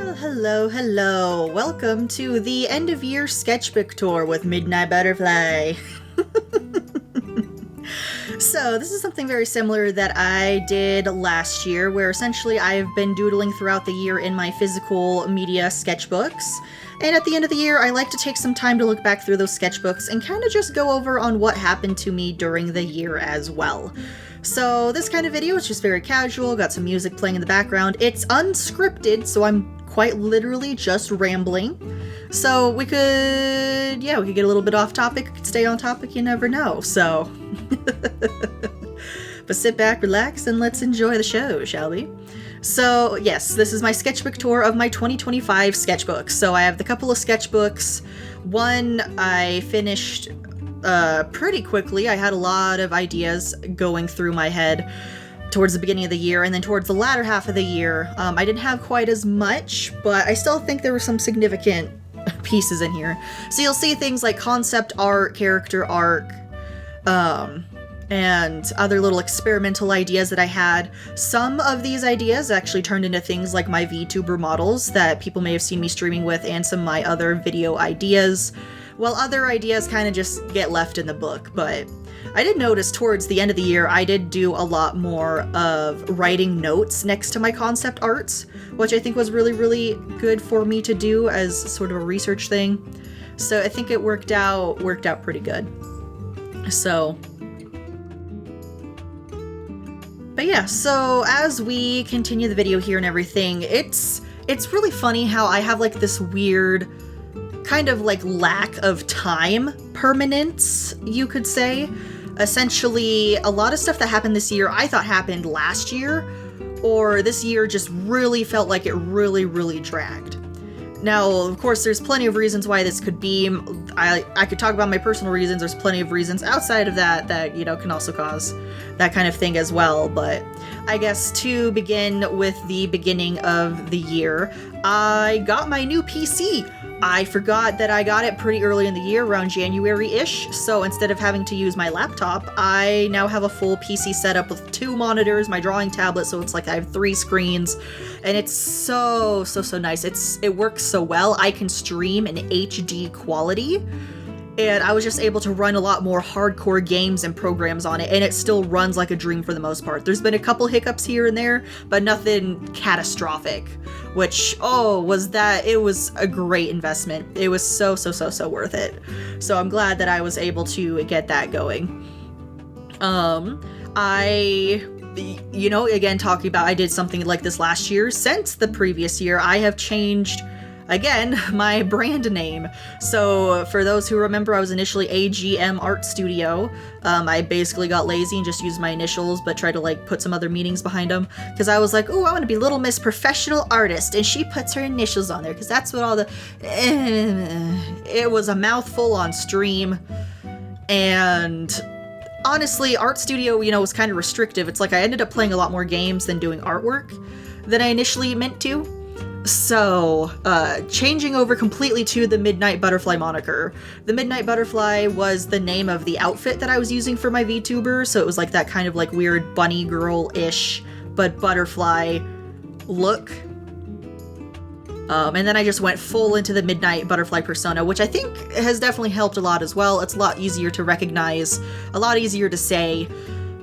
Well, hello, hello. Welcome to the end of year sketchbook tour with Midnight Butterfly. So, this is something very similar that I did last year, where essentially I've been doodling throughout the year in my physical media sketchbooks. And at the end of the year, I like to take some time to look back through those sketchbooks and kind of just go over on what happened to me during the year as well. So this kind of video is just very casual, got some music playing in the background. It's unscripted, so I'm quite literally just rambling. So we could get a little bit off topic, we could stay on topic, you never know, so. But sit back, relax, and let's enjoy the show, shall we? So yes, this is my sketchbook tour of my 2025 sketchbooks. So I have the couple of sketchbooks. One I finished pretty quickly. I had a lot of ideas going through my head towards the beginning of the year, and then towards the latter half of the year, I didn't have quite as much, but I still think there were some significant pieces in here. So you'll see things like concept art, character arc, and other little experimental ideas that I had. Some of these ideas actually turned into things like my VTuber models that people may have seen me streaming with, and some of my other video ideas, while other ideas kind of just get left in the book. But I did notice towards the end of the year, I did do a lot more of writing notes next to my concept arts, which I think was really, really good for me to do as sort of a research thing. So I think it worked out pretty good. So, but yeah, so as we continue the video here and everything, it's really funny how I have like this weird kind of like lack of time permanence, you could say. Essentially, a lot of stuff that happened this year I thought happened last year, or this year just really felt like it really, really dragged. Now, of course, there's plenty of reasons why this could be. I could talk about my personal reasons. There's plenty of reasons outside of that, you know, can also cause that kind of thing as well. But I guess to begin with the beginning of the year, I got my new PC. I forgot that I got it pretty early in the year, around January-ish, so instead of having to use my laptop, I now have a full PC setup with 2 monitors, my drawing tablet, so it's like I have 3 screens, and it's so nice. It works so well. I can stream in HD quality, and I was just able to run a lot more hardcore games and programs on it, and it still runs like a dream for the most part. There's been a couple hiccups here and there, but nothing catastrophic, which, it was a great investment. It was so worth it. So I'm glad that I was able to get that going. Again, talking about I did something like this last year. Since the previous year, I have changed, again, my brand name. So for those who remember, I was initially AGM Art Studio. I basically got lazy and just used my initials, but tried to like put some other meanings behind them. Because I was like, I want to be Little Miss Professional Artist, and she puts her initials on there because that's what all the... It was a mouthful on stream, and honestly, Art Studio, was kind of restrictive. It's like I ended up playing a lot more games than doing artwork than I initially meant to. So, changing over completely to the Midnight Butterfly moniker. The Midnight Butterfly was the name of the outfit that I was using for my VTuber, so it was like that kind of like weird bunny girl-ish, but butterfly look. And then I just went full into the Midnight Butterfly persona, which I think has definitely helped a lot as well. It's a lot easier to recognize, a lot easier to say,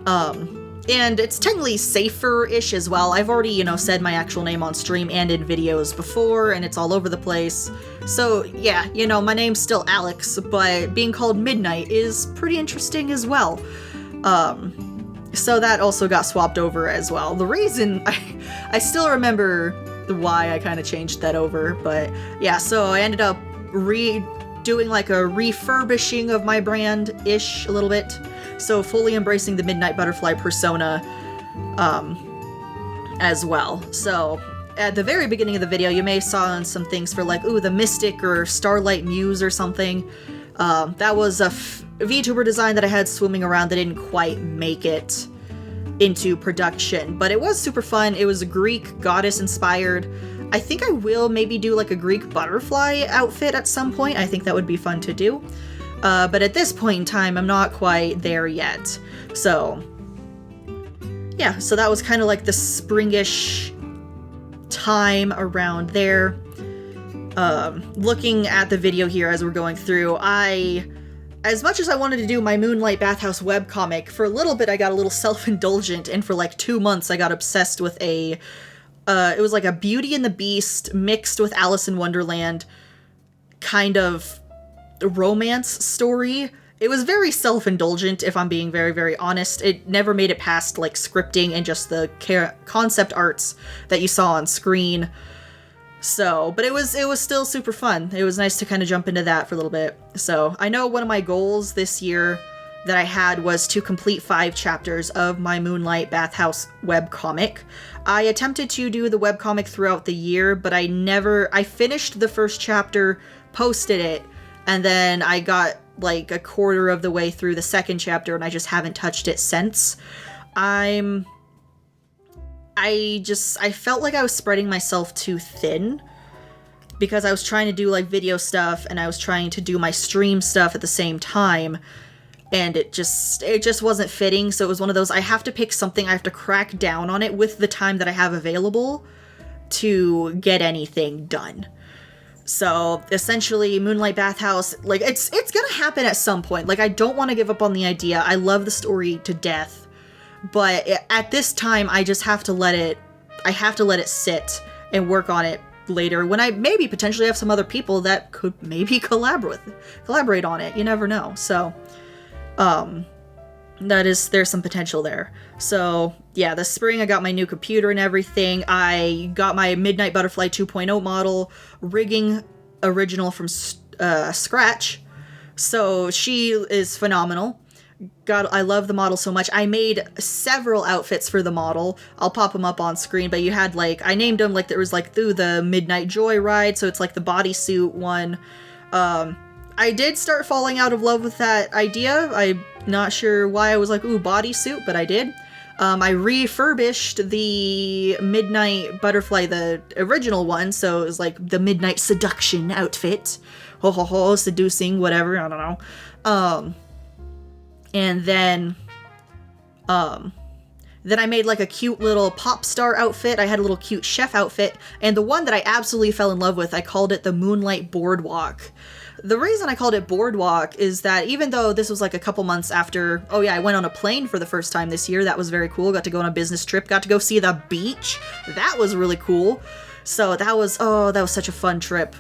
and it's technically safer-ish as well. I've already, said my actual name on stream and in videos before, and it's all over the place. So, yeah, my name's still Alex, but being called Midnight is pretty interesting as well. So that also got swapped over as well. The reason, I still remember why I kind of changed that over, but yeah, so I ended up doing like a refurbishing of my brand-ish a little bit. So fully embracing the Midnight Butterfly persona as well. So at the very beginning of the video, you may have saw some things for like, the Mystic or Starlight Muse or something. That was a VTuber design that I had swimming around that didn't quite make it into production, but it was super fun. It was a Greek goddess inspired. I think I will maybe do like a Greek butterfly outfit at some point. I think that would be fun to do. But at this point in time, I'm not quite there yet. So, yeah, so that was kind of like the springish time around there. Looking at the video here as we're going through, as much as I wanted to do my Moonlight Bathhouse webcomic, for a little bit I got a little self-indulgent, and for like 2 months I got obsessed with it was like a Beauty and the Beast mixed with Alice in Wonderland kind of romance story. It was very self-indulgent, if I'm being very, very honest. It never made it past like scripting and just the concept arts that you saw on screen. So, but it was still super fun. It was nice to kind of jump into that for a little bit. So, I know one of my goals this year that I had was to complete 5 chapters of my Moonlight Bathhouse webcomic. I attempted to do the webcomic throughout the year, but I finished the first chapter, posted it, and then I got like a quarter of the way through the second chapter and I just haven't touched it since. I felt like I was spreading myself too thin because I was trying to do like video stuff and I was trying to do my stream stuff at the same time, and it just wasn't fitting. So it was one of those, I have to pick something, I have to crack down on it with the time that I have available to get anything done. So essentially Moonlight Bathhouse, like it's gonna happen at some point. Like I don't want to give up on the idea. I love the story to death. But at this time, I just have to let it sit and work on it later when I maybe potentially have some other people that could maybe collaborate on it. You never know. So, there's some potential there. So yeah, this spring I got my new computer and everything. I got my Midnight Butterfly 2.0 model, rigging original from scratch. So she is phenomenal. God, I love the model so much. I made several outfits for the model. I'll pop them up on screen, but you had like, I named them like there was like through the Midnight Joyride, so it's like the bodysuit one. I did start falling out of love with that idea. I'm not sure why I was like, ooh, bodysuit, but I did. I refurbished the Midnight Butterfly, the original one, so it was like the Midnight Seduction outfit. Ho ho ho, seducing, whatever, I don't know. And then I made like a cute little pop star outfit. I had a little cute chef outfit. And the one that I absolutely fell in love with, I called it the Moonlight Boardwalk. The reason I called it Boardwalk is that even though this was like a couple months after, oh yeah, I went on a plane for the first time this year. That was very cool. Got to go on a business trip. Got to go see the beach. That was really cool. So that was such a fun trip.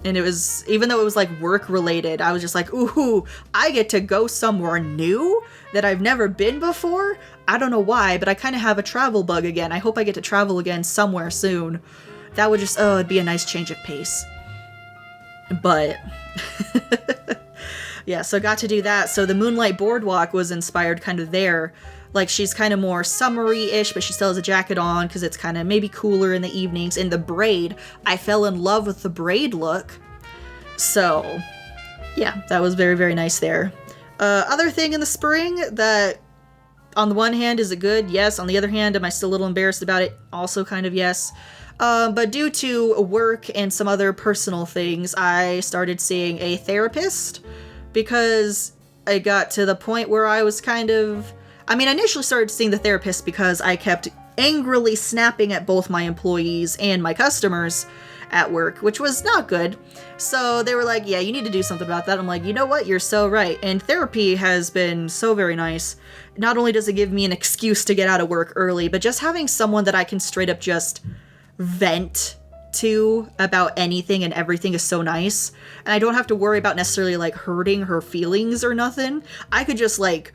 And it was, even though it was like work related, I was just like, ooh, I get to go somewhere new that I've never been before. I don't know why, but I kind of have a travel bug again. I hope I get to travel again somewhere soon. That would just, it'd be a nice change of pace. But yeah, so I got to do that. So the Moonlight Boardwalk was inspired kind of there. Like she's kind of more summery-ish, but she still has a jacket on because it's kind of maybe cooler in the evenings. And the braid, I fell in love with the braid look. So yeah, that was very, very nice there. Other thing in the spring that on the one hand, is it good? Yes. On the other hand, am I still a little embarrassed about it? Also kind of yes. But due to work and some other personal things, I started seeing a therapist because I got to the point where I was kind of... I initially started seeing the therapist because I kept angrily snapping at both my employees and my customers at work, which was not good. So they were like, yeah, you need to do something about that. I'm like, you know what? You're so right. And therapy has been so very nice. Not only does it give me an excuse to get out of work early, but just having someone that I can straight up just vent to about anything and everything is so nice. And I don't have to worry about necessarily like hurting her feelings or nothing. I could just like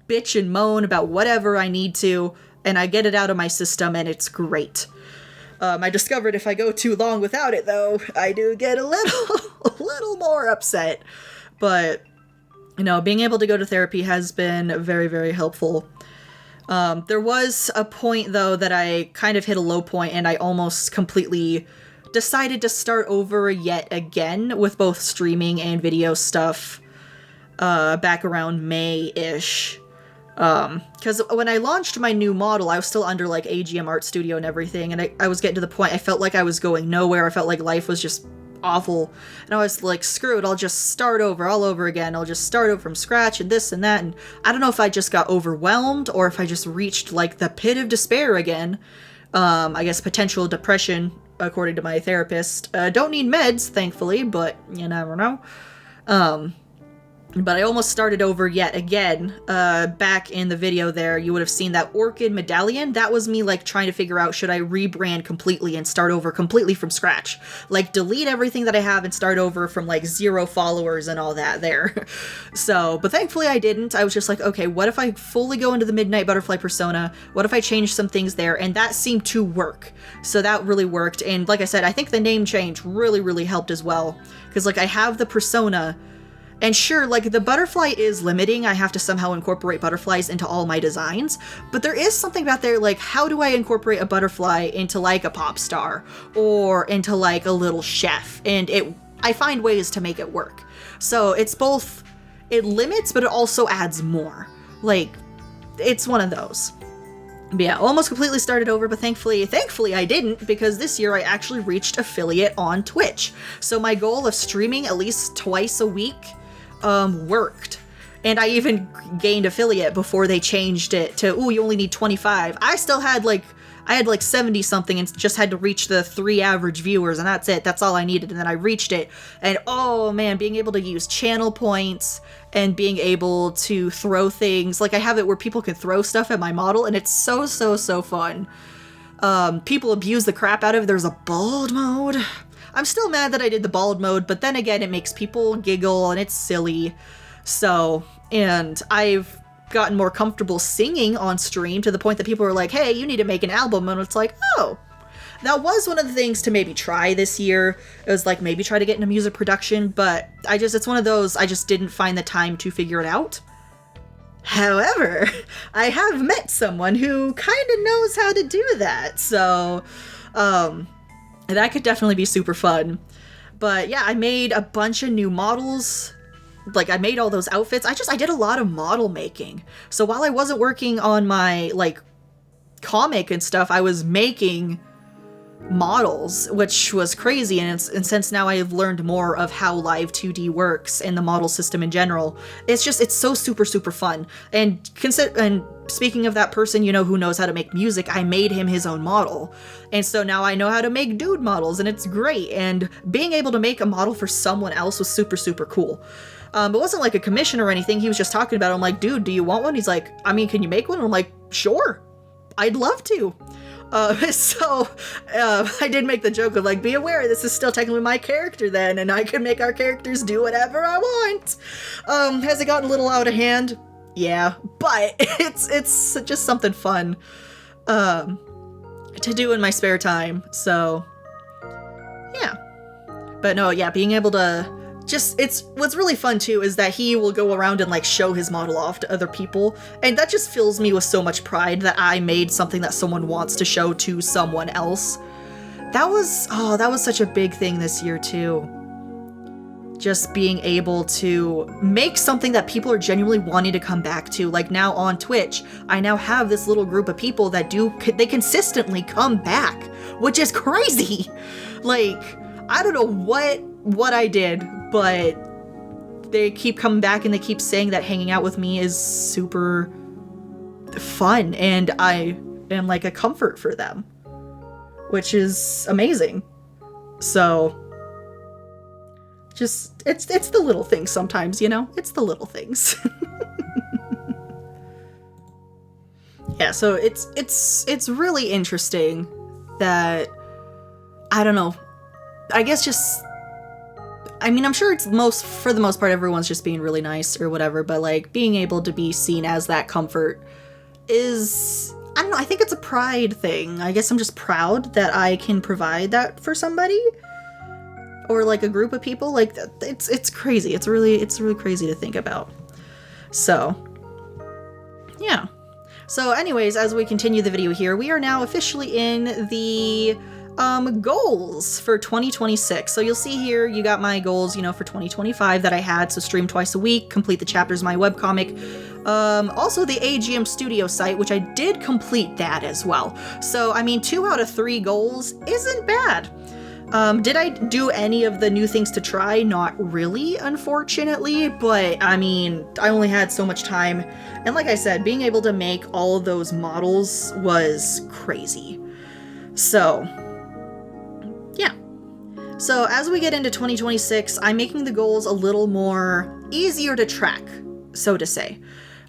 bitch and moan about whatever I need to, and I get it out of my system, and it's great. I discovered if I go too long without it, though, I do get a little more upset. But, being able to go to therapy has been very, very helpful. There was a point, though, that I kind of hit a low point, and I almost completely decided to start over yet again with both streaming and video stuff back around May-ish. Because when I launched my new model, I was still under like AGM Art Studio and everything, and I was getting to the point I felt like I was going nowhere. I felt like life was just awful, and I was like, screw it, I'll just start over all over again. I'll just start over from scratch and this and that. And I don't know if I just got overwhelmed or if I just reached like the pit of despair again, I guess potential depression, according to my therapist. Don't need meds, thankfully, but you never know. But I almost started over yet again. Back in the video there, you would have seen that orchid medallion. That was me like trying to figure out, should I rebrand completely and start over completely from scratch? Like delete everything that I have and start over from like 0 followers and all that there. So, but thankfully I didn't. I was just like, okay, what if I fully go into the Midnight Butterfly persona? What if I change some things there? And that seemed to work. So that really worked. And like I said, I think the name change really, really helped as well. Because like I have the persona. And sure, like, the butterfly is limiting. I have to somehow incorporate butterflies into all my designs. But there is something about there, like, how do I incorporate a butterfly into, like, a pop star? Or into, like, a little chef? And I find ways to make it work. So it's both, it limits, but it also adds more. Like, it's one of those. But yeah, almost completely started over, but thankfully I didn't, because this year I actually reached affiliate on Twitch. So my goal of streaming at least twice a week worked. And I even gained affiliate before they changed it to, ooh, you only need 25. I still had like, I had like 70 something and just had to reach the 3 average viewers, and that's it. That's all I needed. And then I reached it. And oh man, being able to use channel points and being able to throw things. Like I have it where people can throw stuff at my model, and it's so, so, so fun. People abuse the crap out of it. There's a bald mode. I'm still mad that I did the bald mode, but then again, it makes people giggle and it's silly. So, and I've gotten more comfortable singing on stream to the point that people are like, hey, you need to make an album. And it's like, oh, that was one of the things to maybe try this year. It was like, maybe try to get into music production, but it's one of those, I just didn't find the time to figure it out. However, I have met someone who kind of knows how to do that. So, that could definitely be super fun. But yeah, I made a bunch of new models. Like, I made all those outfits. I did a lot of model making. So while I wasn't working on my, like, comic and stuff, I was making models, which was crazy. And since now I have learned more of how Live 2D works and the model system in general, it's so super, super fun. And speaking of that person, who knows how to make music, I made him his own model. And so now I know how to make dude models, and it's great. And being able to make a model for someone else was super, super cool. It wasn't like a commission or anything. He was just talking about it. I'm like, dude, do you want one? He's like, I mean, can you make one? And I'm like, sure, I'd love to. I did make the joke of like, be aware, this is still technically my character then, and I can make our characters do whatever I want. Has it gotten a little out of hand? Yeah, but it's just something fun, to do in my spare time. So, yeah. But no, yeah, being able to what's really fun too is that he will go around and like show his model off to other people, and that just fills me with so much pride that I made something that someone wants to show to someone else. That was such a big thing this year too. Just being able to make something that people are genuinely wanting to come back to. Like now on Twitch, I now have this little group of people that they consistently come back, which is crazy. Like, I don't know what I did, but they keep coming back and they keep saying that hanging out with me is super fun, and I am like a comfort for them, which is amazing. So just it's the little things sometimes, it's the little things. Yeah, so it's really interesting that, I don't know, I guess I'm sure for the most part, everyone's just being really nice or whatever, but like being able to be seen as that comfort is, I don't know, I think it's a pride thing. I guess I'm just proud that I can provide that for somebody or like a group of people. Like it's crazy. It's really crazy to think about. So, yeah. So anyways, as we continue the video here, we are now officially in the goals for 2026. So you'll see here, you got my goals, for 2025 that I had. So stream twice a week, complete the chapters of my webcomic. Also the AGM Studio site, which I did complete that as well. So, 2 out of 3 goals isn't bad. Did I do any of the new things to try? Not really, unfortunately, but I only had so much time. And like I said, being able to make all of those models was crazy. So, yeah. So as we get into 2026, I'm making the goals a little more easier to track, so to say.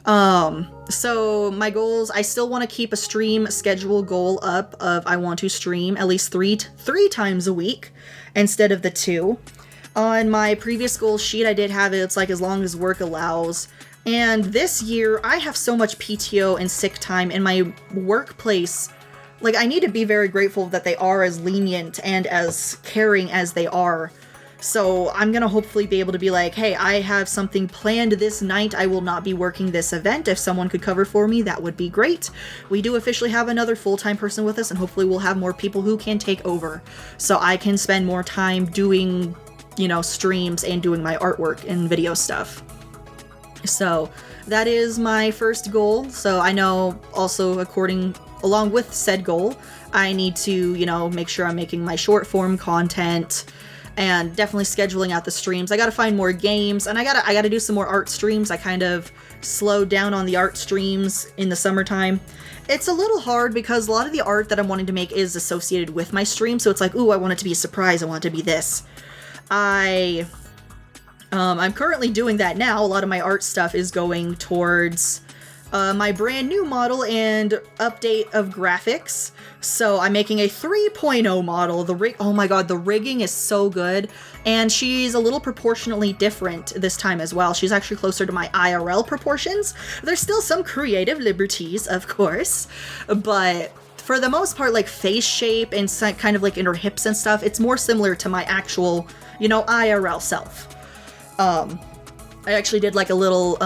So my goals, I still want to keep a stream schedule goal up of I want to stream at least three times a week instead of the 2. On my previous goal sheet, I did have it, it's like as long as work allows. And this year, I have so much PTO and sick time in my workplace. Like, I need to be very grateful that they are as lenient and as caring as they are. So I'm gonna hopefully be able to be like, hey, I have something planned this night. I will not be working this event. If someone could cover for me, that would be great. We do officially have another full-time person with us, and hopefully we'll have more people who can take over. So I can spend more time doing, you know, streams and doing my artwork and video stuff. So that is my first goal. So I know also along with said goal, I need to, you know, make sure I'm making my short form content and definitely scheduling out the streams. I gotta find more games, and I gotta do some more art streams. I kind of slowed down on the art streams in the summertime. It's a little hard because a lot of the art that I'm wanting to make is associated with my stream, so it's like, ooh, I want it to be a surprise, I want it to be this. I'm currently doing that now. A lot of my art stuff is going towards my brand new model and update of graphics. So I'm making a 3.0 model. Oh my god, the rigging is so good. And she's a little proportionally different this time as well. She's actually closer to my IRL proportions. There's still some creative liberties, of course, but for the most part, like face shape and kind of like in her hips and stuff, it's more similar to my actual, you know, IRL self. I actually did like a little,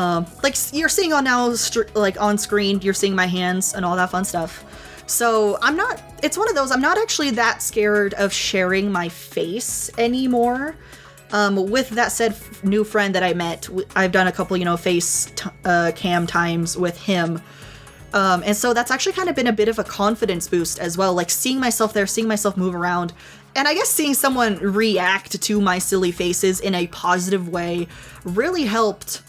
like you're seeing on now, like on screen, you're seeing my hands and all that fun stuff. So it's one of those, I'm not actually that scared of sharing my face anymore. With that said, new friend that I met, I've done a couple, you know, face cam times with him. And so that's actually kind of been a bit of a confidence boost as well, like seeing myself there, seeing myself move around, and I guess seeing someone react to my silly faces in a positive way really helped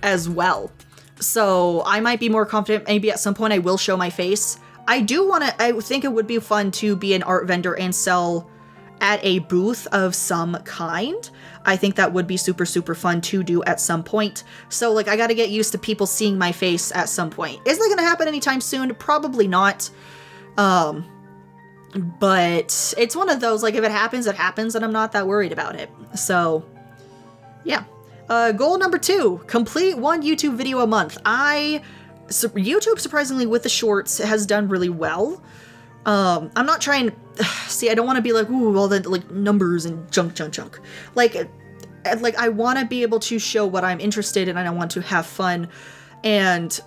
as well. So I might be more confident, maybe at some point I will show my face. I think it would be fun to be an art vendor and sell at a booth of some kind. I think that would be super, super fun to do at some point. So, like, I gotta get used to people seeing my face at some point. Is that gonna happen anytime soon? Probably not. But it's one of those, like, if it happens, and I'm not that worried about it. So, yeah. Goal number 2, complete 1 YouTube video a month. YouTube, surprisingly, with the shorts, has done really well. I'm not trying, see, I don't want to be like, ooh, all the, like, numbers and junk. Like, I want to be able to show what I'm interested in, and I want to have fun. And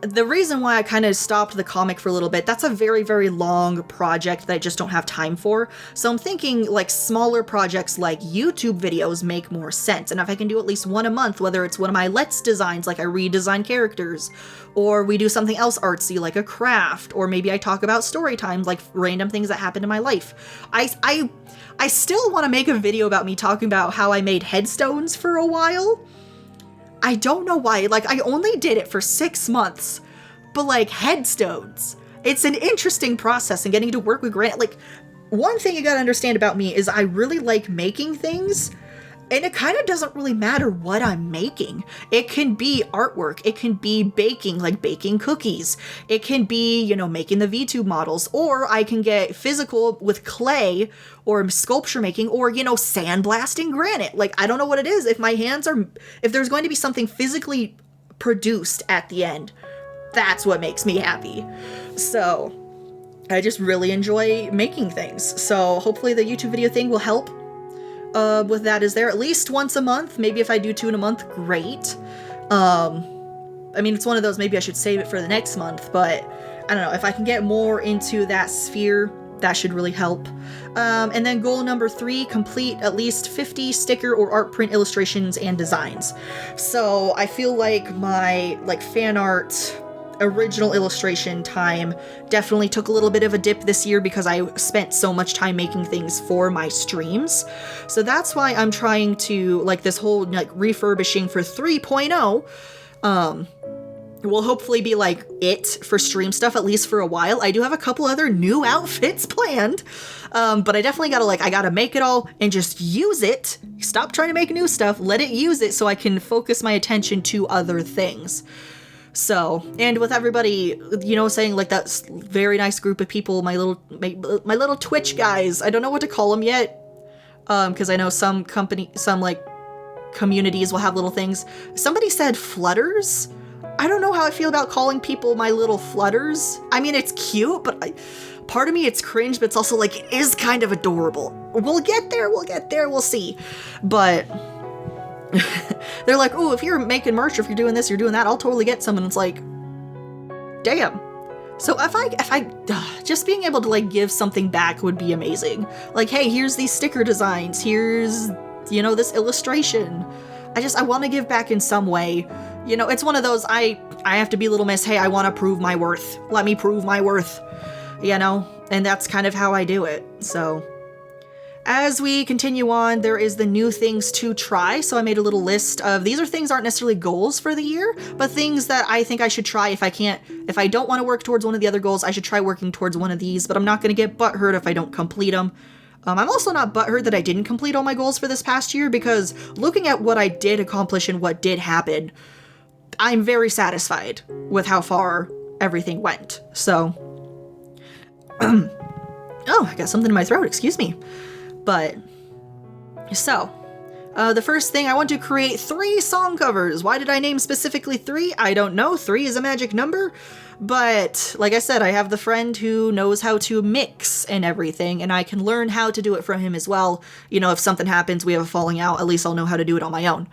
the reason why I kind of stopped the comic for a little bit, that's a very, very long project that I just don't have time for. So I'm thinking, like, smaller projects like YouTube videos make more sense. And if I can do at least 1 a month, whether it's one of my Let's designs, like I redesign characters, or we do something else artsy, like a craft, or maybe I talk about story times, like random things that happened in my life. I still want to make a video about me talking about how I made headstones for a while. I don't know why, like, I only did it for 6 months, but, like, headstones, it's an interesting process, and getting to work with granite, like, one thing you gotta understand about me is I really like making things, and it kind of doesn't really matter what I'm making. It can be artwork, it can be baking, like baking cookies, it can be, you know, making the VTube models, or I can get physical with clay, or sculpture making, or, you know, sandblasting granite. Like, I don't know what it is. If there's going to be something physically produced at the end, that's what makes me happy. So, I just really enjoy making things. So, hopefully the YouTube video thing will help. With that is there at least once a month. Maybe if I do 2 in a month, great. I mean, it's one of those, maybe I should save it for the next month, but I don't know, if I can get more into that sphere, that should really help. And then goal number 3, complete at least 50 sticker or art print illustrations and designs. So I feel like my, like, fan art original illustration time definitely took a little bit of a dip this year because I spent so much time making things for my streams. So that's why I'm trying to, like, this whole, like, refurbishing for 3.0, will hopefully be like it for stream stuff, at least for a while. I do have a couple other new outfits planned, but I definitely I gotta make it all and just use it. Stop trying to make new stuff, let it use it so I can focus my attention to other things. So, and with everybody, saying like that very nice group of people, my little Twitch guys, I don't know what to call them yet, because I know some communities will have little things. Somebody said flutters. I don't know how I feel about calling people my little flutters. I mean, it's cute, but part of me it's cringe, but it's also like, it is kind of adorable. We'll get there, we'll see. But they're like, oh, if you're making merch, or if you're doing this, you're doing that, I'll totally get some. And it's like, damn. So if I just being able to like give something back would be amazing. Like, hey, here's these sticker designs, here's, this illustration. I want to give back in some way. It's one of those, I have to be Little Miss, hey, I want to prove my worth. Let me prove my worth, and that's kind of how I do it. So as we continue on, there is the new things to try. So I made a little list of, these are things aren't necessarily goals for the year, but things that I think I should try if I don't want to work towards one of the other goals, I should try working towards one of these, but I'm not going to get butthurt if I don't complete them. I'm also not butthurt that I didn't complete all my goals for this past year, because looking at what I did accomplish and what did happen, I'm very satisfied with how far everything went. So, oh, I got something in my throat, excuse me. But, so, the first thing, I want to create 3 song covers. Why did I name specifically 3? I don't know. 3 is a magic number. But, like I said, I have the friend who knows how to mix and everything, and I can learn how to do it from him as well. If something happens, we have a falling out, at least I'll know how to do it on my own.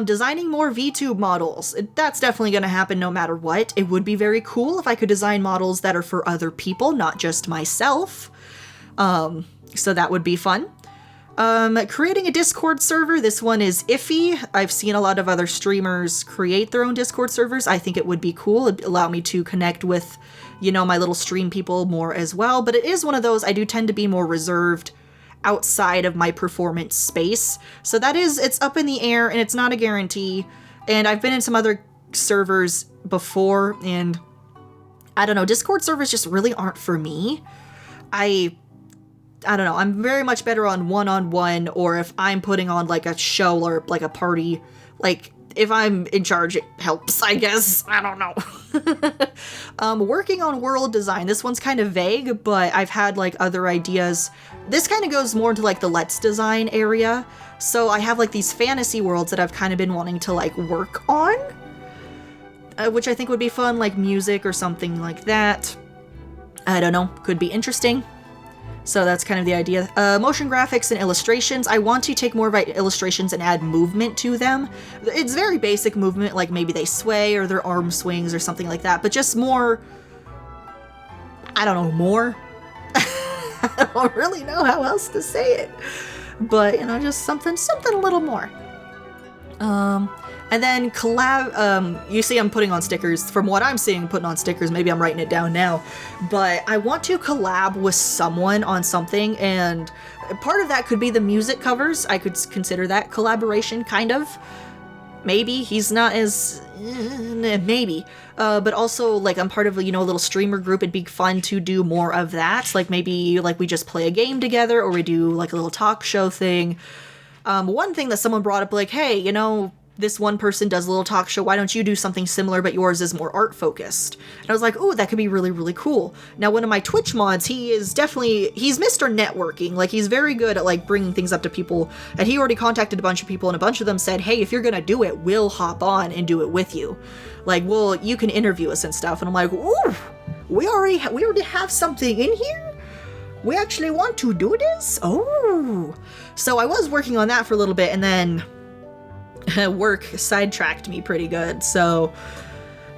Designing more VTube models. That's definitely going to happen no matter what. It would be very cool if I could design models that are for other people, not just myself. So that would be fun. Creating a Discord server. This one is iffy. I've seen a lot of other streamers create their own Discord servers. I think it would be cool. It'd allow me to connect with, my little stream people more as well. But it is one of those, I do tend to be more reserved outside of my performance space. So it's up in the air and it's not a guarantee. And I've been in some other servers before, and I don't know, Discord servers just really aren't for me. I don't know, I'm very much better on one-on-one, or if I'm putting on like a show or like a party, like if I'm in charge, it helps, I guess. I don't know. Working on world design. This one's kind of vague, but I've had like other ideas. This kind of goes more into like the Let's Design area. So I have like these fantasy worlds that I've kind of been wanting to like work on, which I think would be fun, like music or something like that. I don't know, could be interesting. So that's kind of the idea. Motion graphics and illustrations. I want to take more of my illustrations and add movement to them. It's very basic movement, like maybe they sway or their arm swings or something like that, but just more, I don't know, more? I don't really know how else to say it. But, just something a little more. And then collab, you see I'm putting on stickers. From what I'm seeing, putting on stickers, maybe I'm writing it down now. But I want to collab with someone on something, and part of that could be the music covers. I could consider that collaboration, kind of. Maybe. He's not as... maybe. But also, like, I'm part of, a little streamer group. It'd be fun to do more of that. Like, maybe, like, we just play a game together, or we do, like, a little talk show thing. One thing that someone brought up, like, hey, this one person does a little talk show, why don't you do something similar, but yours is more art focused? And I was like, oh, that could be really, really cool. Now, one of my Twitch mods, he's Mr. Networking. Like, he's very good at, like, bringing things up to people. And he already contacted a bunch of people, and a bunch of them said, hey, if you're gonna do it, we'll hop on and do it with you. Like, well, you can interview us and stuff. And I'm like, ooh, we already have something in here? We actually want to do this? Oh. So I was working on that for a little bit, and then work sidetracked me pretty good. So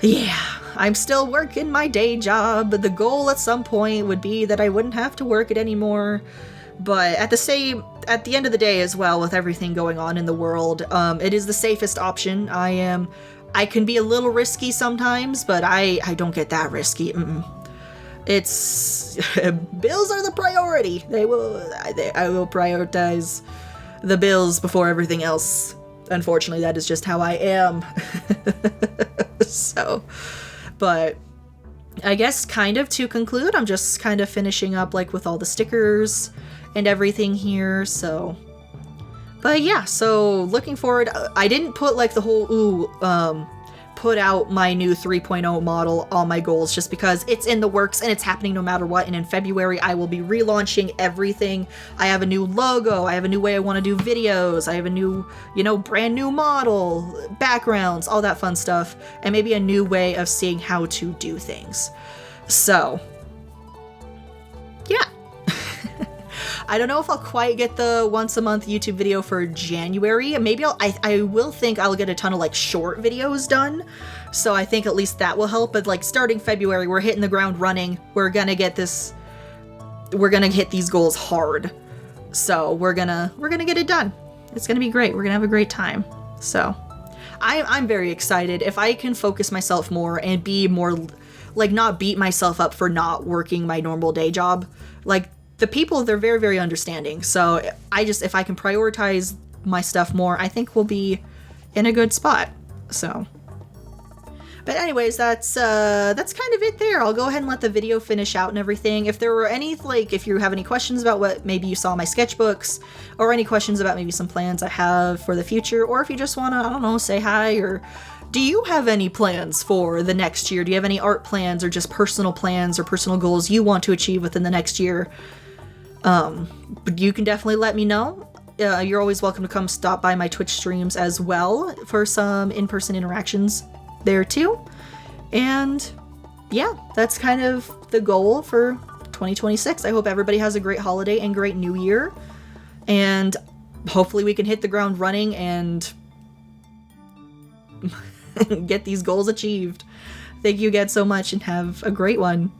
yeah, I'm still working my day job. The goal at some point would be that I wouldn't have to work it anymore. But at the end of the day as well, with everything going on in the world, it is the safest option. I can be a little risky sometimes, but I don't get that risky. It's bills are the priority. I will prioritize the bills before everything else. unfortunately, that is just how I am. So, but I guess kind of to conclude, I'm just kind of finishing up like with all the stickers and everything here. So, but yeah, so looking forward. I didn't put like the whole, put out my new 3.0 model on my goals just because it's in the works and it's happening no matter what. And in February, I will be relaunching everything. I have a new logo. I have a new way I want to do videos. I have a new, brand new model, backgrounds, all that fun stuff. And maybe a new way of seeing how to do things. So, yeah. I don't know if I'll quite get the once a month YouTube video for January. Maybe I will think I'll get a ton of like short videos done. So I think at least that will help. But like starting February, we're hitting the ground running. We're gonna hit these goals hard. So we're gonna get it done. It's gonna be great. We're gonna have a great time. So I'm very excited. If I can focus myself more and be more like not beat myself up for not working my normal day job, like the people, they're very, very understanding. So if I can prioritize my stuff more, I think we'll be in a good spot. So, but anyways, that's kind of it there. I'll go ahead and let the video finish out and everything. If there were any, if you have any questions about what maybe you saw in my sketchbooks, or any questions about maybe some plans I have for the future, or if you just want to, I don't know, say hi, or do you have any plans for the next year? Do you have any art plans or just personal plans or personal goals you want to achieve within the next year? But you can definitely let me know. You're always welcome to come stop by my Twitch streams as well for some in-person interactions there too. And yeah, that's kind of the goal for 2026. I hope everybody has a great holiday and great new year. And hopefully we can hit the ground running and get these goals achieved. Thank you again so much and have a great one.